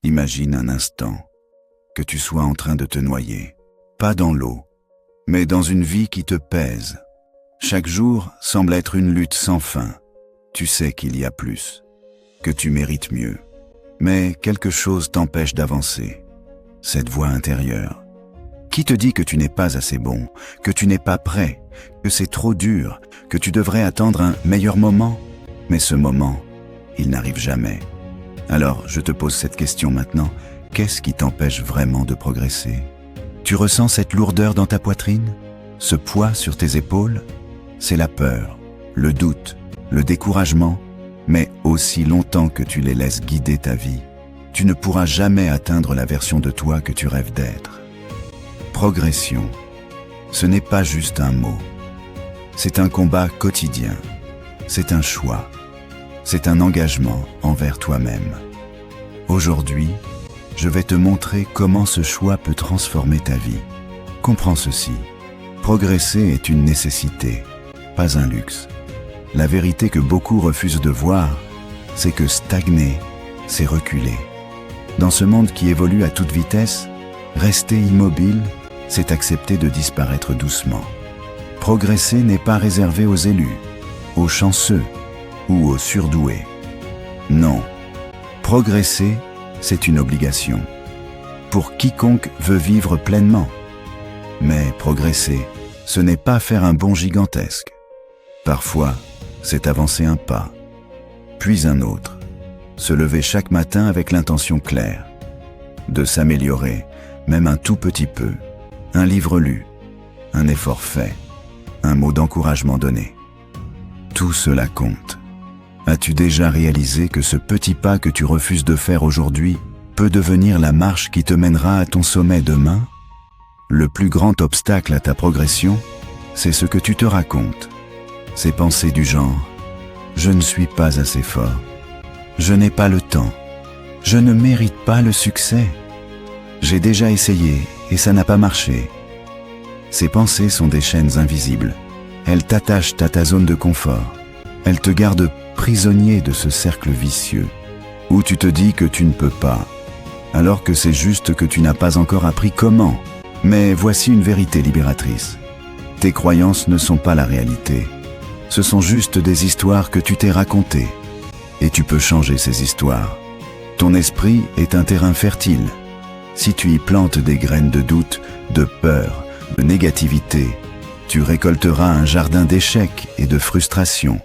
Imagine un instant que tu sois en train de te noyer, pas dans l'eau, mais dans une vie qui te pèse. Chaque jour semble être une lutte sans fin. Tu sais qu'il y a plus, que tu mérites mieux, mais quelque chose t'empêche d'avancer. Cette voix intérieure, qui te dit que tu n'es pas assez bon, que tu n'es pas prêt, que c'est trop dur, que tu devrais attendre un meilleur moment. Mais ce moment, il n'arrive jamais. Alors, je te pose cette question maintenant. Qu'est-ce qui t'empêche vraiment de progresser? Tu ressens cette lourdeur dans ta poitrine? Ce poids sur tes épaules? C'est la peur, le doute, le découragement. Mais aussi longtemps que tu les laisses guider ta vie, tu ne pourras jamais atteindre la version de toi que tu rêves d'être. Progression, ce n'est pas juste un mot. C'est un combat quotidien. C'est un choix. C'est un engagement envers toi-même. Aujourd'hui, je vais te montrer comment ce choix peut transformer ta vie. Comprends ceci. Progresser est une nécessité, pas un luxe. La vérité que beaucoup refusent de voir, c'est que stagner, c'est reculer. Dans ce monde qui évolue à toute vitesse, rester immobile, c'est accepter de disparaître doucement. Progresser n'est pas réservé aux élus, aux chanceux ou aux surdoués. Non, progresser, c'est une obligation. Pour quiconque veut vivre pleinement. Mais progresser, ce n'est pas faire un bond gigantesque. Parfois, c'est avancer un pas, puis un autre. Se lever chaque matin avec l'intention claire de s'améliorer, même un tout petit peu. Un livre lu, un effort fait, un mot d'encouragement donné. Tout cela compte. As-tu déjà réalisé que ce petit pas que tu refuses de faire aujourd'hui peut devenir la marche qui te mènera à ton sommet demain? Le plus grand obstacle à ta progression, c'est ce que tu te racontes. Ces pensées du genre « Je ne suis pas assez fort »,« Je n'ai pas le temps »,« Je ne mérite pas le succès »,« J'ai déjà essayé et ça n'a pas marché ». Ces pensées sont des chaînes invisibles. Elles t'attachent à ta zone de confort. Elles te gardent prisonnier de ce cercle vicieux où tu te dis que tu ne peux pas, alors que c'est juste que tu n'as pas encore appris comment. Mais voici une vérité libératrice. Tes croyances ne sont pas la réalité. Ce sont juste des histoires que tu t'es racontées. Et tu peux changer ces histoires. Ton esprit est un terrain fertile. Si tu y plantes des graines de doute, de peur, de négativité, tu récolteras un jardin d'échecs et de frustration.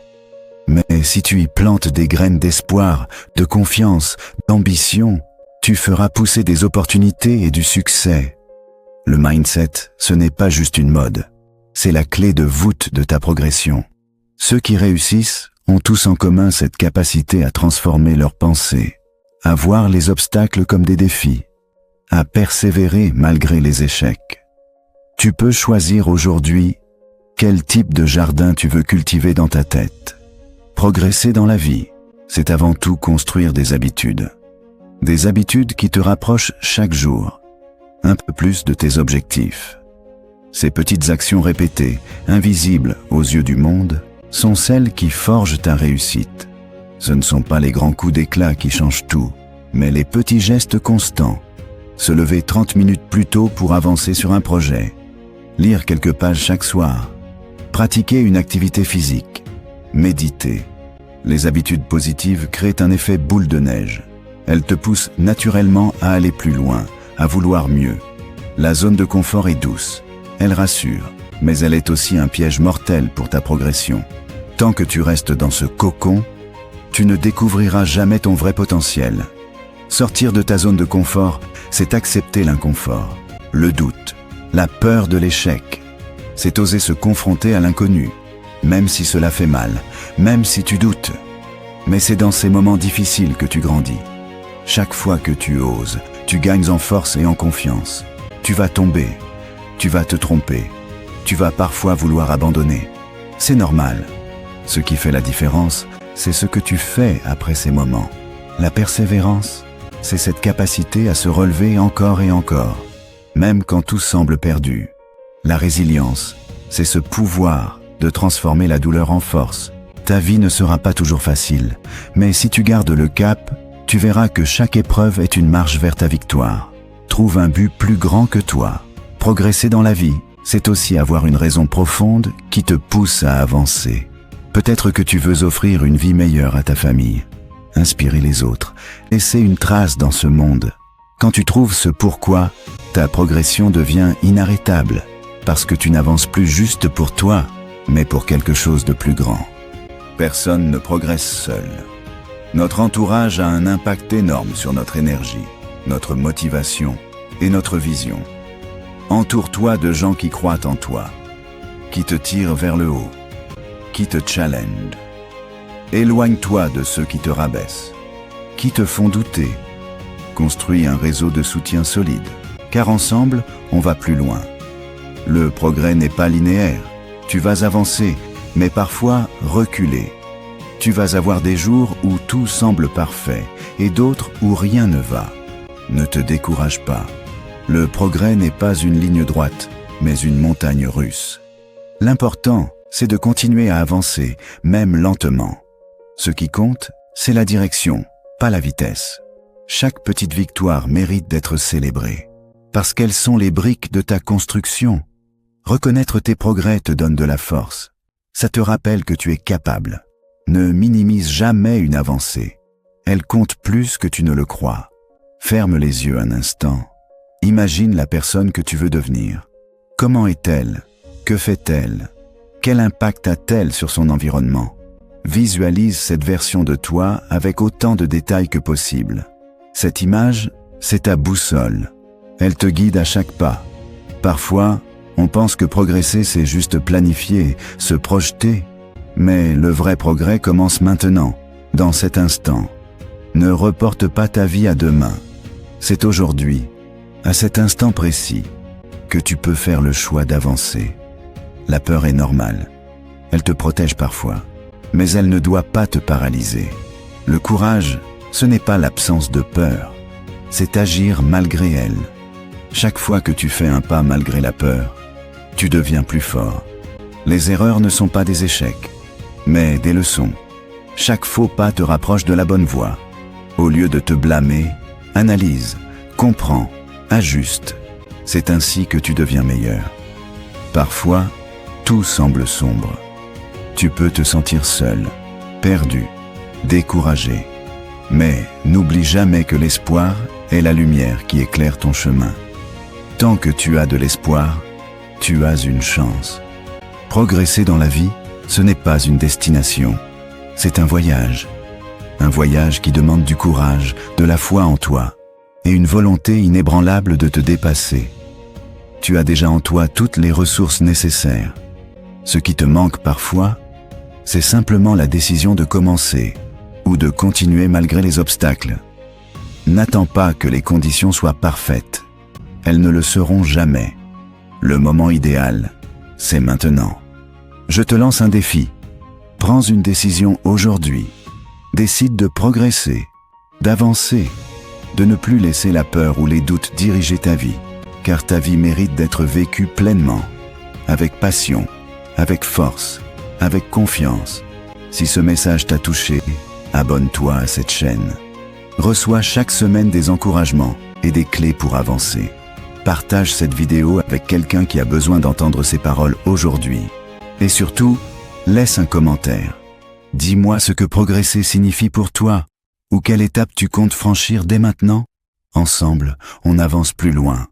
Mais si tu y plantes des graines d'espoir, de confiance, d'ambition, tu feras pousser des opportunités et du succès. Le mindset, ce n'est pas juste une mode. C'est la clé de voûte de ta progression. Ceux qui réussissent ont tous en commun cette capacité à transformer leurs pensées, à voir les obstacles comme des défis, à persévérer malgré les échecs. Tu peux choisir aujourd'hui quel type de jardin tu veux cultiver dans ta tête. Progresser dans la vie, c'est avant tout construire des habitudes. Des habitudes qui te rapprochent chaque jour, un peu plus de tes objectifs. Ces petites actions répétées, invisibles aux yeux du monde, sont celles qui forgent ta réussite. Ce ne sont pas les grands coups d'éclat qui changent tout, mais les petits gestes constants. Se lever 30 minutes plus tôt pour avancer sur un projet. Lire quelques pages chaque soir. Pratiquer une activité physique. Méditer. Les habitudes positives créent un effet boule de neige. Elles te poussent naturellement à aller plus loin, à vouloir mieux. La zone de confort est douce. Elle rassure, mais elle est aussi un piège mortel pour ta progression. Tant que tu restes dans ce cocon, tu ne découvriras jamais ton vrai potentiel. Sortir de ta zone de confort, c'est accepter l'inconfort, le doute, la peur de l'échec. C'est oser se confronter à l'inconnu, même si cela fait mal, même si tu doutes. Mais c'est dans ces moments difficiles que tu grandis. Chaque fois que tu oses, tu gagnes en force et en confiance. Tu vas tomber, tu vas te tromper, tu vas parfois vouloir abandonner. C'est normal. Ce qui fait la différence, c'est ce que tu fais après ces moments. La persévérance, c'est cette capacité à se relever encore et encore, même quand tout semble perdu. La résilience, c'est ce pouvoir de transformer la douleur en force. Ta vie ne sera pas toujours facile, mais si tu gardes le cap, tu verras que chaque épreuve est une marche vers ta victoire. Trouve un but plus grand que toi. Progresser dans la vie, c'est aussi avoir une raison profonde qui te pousse à avancer. Peut-être que tu veux offrir une vie meilleure à ta famille, inspirer les autres, laisser une trace dans ce monde. Quand tu trouves ce pourquoi, ta progression devient inarrêtable, parce que tu n'avances plus juste pour toi, mais pour quelque chose de plus grand. Personne ne progresse seul. Notre entourage a un impact énorme sur notre énergie, notre motivation et notre vision. Entoure-toi de gens qui croient en toi, qui te tirent vers le haut, qui te challenge. Éloigne-toi de ceux qui te rabaissent, qui te font douter. Construis un réseau de soutien solide, car ensemble, on va plus loin. Le progrès n'est pas linéaire. Tu vas avancer, mais parfois reculer. Tu vas avoir des jours où tout semble parfait et d'autres où rien ne va. Ne te décourage pas. Le progrès n'est pas une ligne droite, mais une montagne russe. L'important, c'est de continuer à avancer, même lentement. Ce qui compte, c'est la direction, pas la vitesse. Chaque petite victoire mérite d'être célébrée, parce qu'elles sont les briques de ta construction. Reconnaître tes progrès te donne de la force. Ça te rappelle que tu es capable. Ne minimise jamais une avancée. Elle compte plus que tu ne le crois. Ferme les yeux un instant. Imagine la personne que tu veux devenir. Comment est-elle? Que fait-elle? Quel impact a-t-elle sur son environnement? Visualise cette version de toi avec autant de détails que possible. Cette image, c'est ta boussole. Elle te guide à chaque pas. Parfois, on pense que progresser, c'est juste planifier, se projeter. Mais le vrai progrès commence maintenant, dans cet instant. Ne reporte pas ta vie à demain. C'est aujourd'hui, à cet instant précis, que tu peux faire le choix d'avancer. La peur est normale. Elle te protège parfois, mais elle ne doit pas te paralyser. Le courage, ce n'est pas l'absence de peur, c'est agir malgré elle. Chaque fois que tu fais un pas malgré la peur, tu deviens plus fort. Les erreurs ne sont pas des échecs, mais des leçons. Chaque faux pas te rapproche de la bonne voie. Au lieu de te blâmer, analyse, comprends, ajuste. C'est ainsi que tu deviens meilleur. Parfois, tout semble sombre. Tu peux te sentir seul, perdu, découragé. Mais n'oublie jamais que l'espoir est la lumière qui éclaire ton chemin. Tant que tu as de l'espoir, tu as une chance. Progresser dans la vie, ce n'est pas une destination, c'est un voyage. Un voyage qui demande du courage, de la foi en toi, et une volonté inébranlable de te dépasser. Tu as déjà en toi toutes les ressources nécessaires. Ce qui te manque parfois, c'est simplement la décision de commencer, ou de continuer malgré les obstacles. N'attends pas que les conditions soient parfaites. Elles ne le seront jamais. Le moment idéal, c'est maintenant. Je te lance un défi. Prends une décision aujourd'hui. Décide de progresser, d'avancer, de ne plus laisser la peur ou les doutes diriger ta vie, car ta vie mérite d'être vécue pleinement, avec passion, avec force, avec confiance. Si ce message t'a touché, abonne-toi à cette chaîne. Reçois chaque semaine des encouragements et des clés pour avancer. Partage cette vidéo avec quelqu'un qui a besoin d'entendre ces paroles aujourd'hui. Et surtout, laisse un commentaire. Dis-moi ce que progresser signifie pour toi, ou quelle étape tu comptes franchir dès maintenant. Ensemble, on avance plus loin.